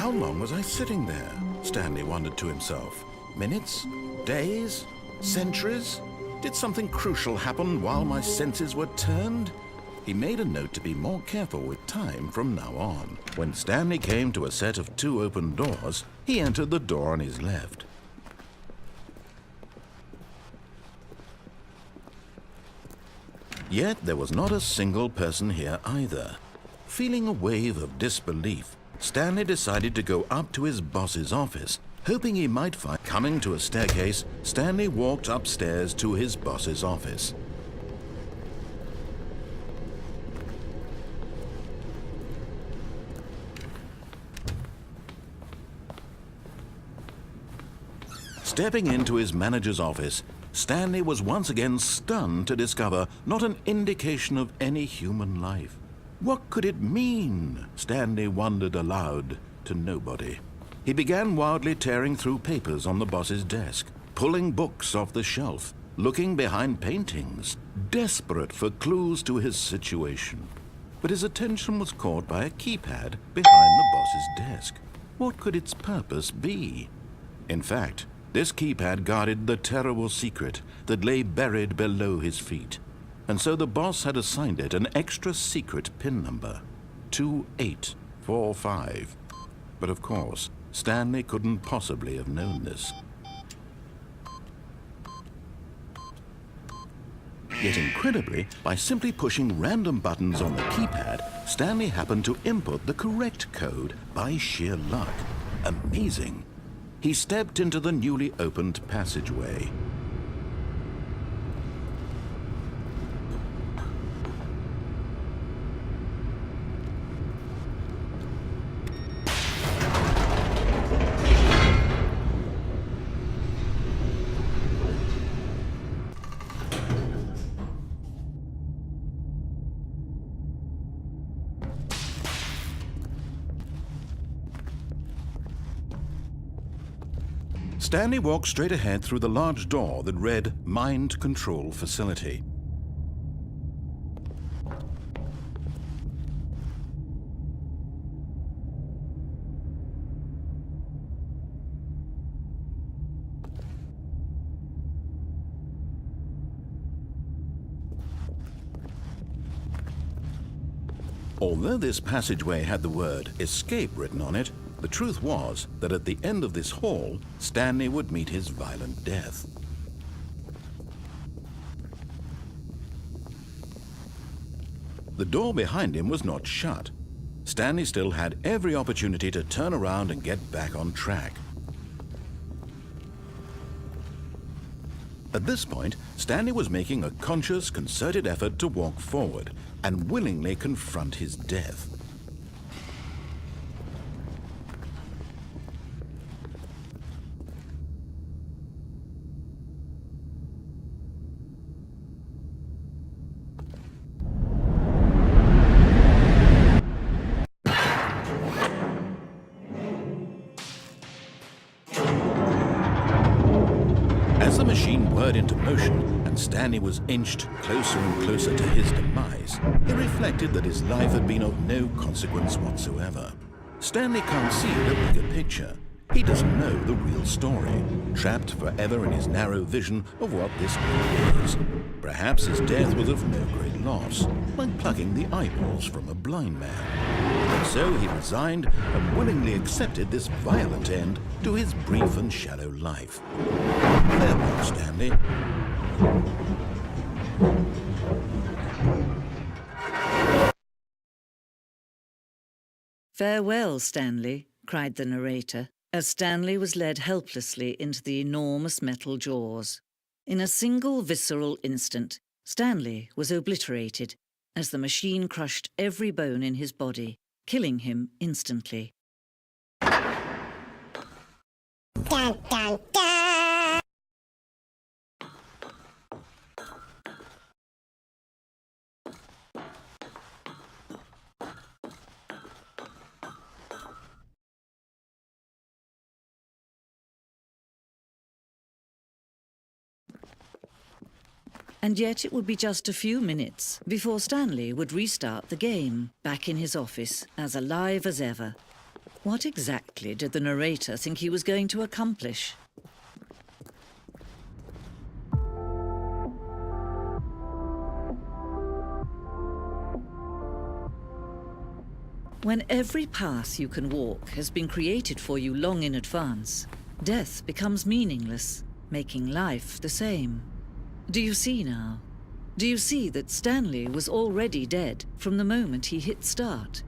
How long was I sitting there? Stanley wondered to himself. Minutes? Days? Centuries? Did something crucial happen while my senses were turned? He made a note to be more careful with time from now on. When Stanley came to a set of 2 open doors, he entered the door on his left. Yet there was not a single person here either. Feeling a wave of disbelief, Stanley decided to go up to his boss's office, hoping he might find... Coming to a staircase, Stanley walked upstairs to his boss's office. Stepping into his manager's office, Stanley was once again stunned to discover not an indication of any human life. What could it mean? Stanley wondered aloud to nobody. He began wildly tearing through papers on the boss's desk, pulling books off the shelf, looking behind paintings, desperate for clues to his situation. But his attention was caught by a keypad behind the boss's desk. What could its purpose be? In fact, this keypad guarded the terrible secret that lay buried below his feet. And so the boss had assigned it an extra secret PIN number, 2845. But of course, Stanley couldn't possibly have known this. Yet incredibly, by simply pushing random buttons on the keypad, Stanley happened to input the correct code by sheer luck. Amazing. He stepped into the newly opened passageway. Stanley walked straight ahead through the large door that read Mind Control Facility. Although this passageway had the word Escape written on it, the truth was that at the end of this hall, Stanley would meet his violent death. The door behind him was not shut. Stanley still had every opportunity to turn around and get back on track. At this point, Stanley was making a conscious, concerted effort to walk forward and willingly confront his death. As the machine whirred into motion and Stanley was inched closer and closer to his demise, he reflected that his life had been of no consequence whatsoever. Stanley can't see the bigger picture. He doesn't know the real story, trapped forever in his narrow vision of what this world is. Perhaps his death was of no great loss, like plucking the eyeballs from a blind man. And so he resigned and willingly accepted this violent end to his brief and shallow life. Farewell, Stanley. "Farewell, Stanley," cried the narrator, as Stanley was led helplessly into the enormous metal jaws. In a single visceral instant, Stanley was obliterated as the machine crushed every bone in his body, killing him instantly. Dun, dun, dun. And yet it would be just a few minutes before Stanley would restart the game, back in his office, as alive as ever. What exactly did the narrator think he was going to accomplish? When every path you can walk has been created for you long in advance, death becomes meaningless, making life the same. Do you see now? Do you see that Stanley was already dead from the moment he hit start?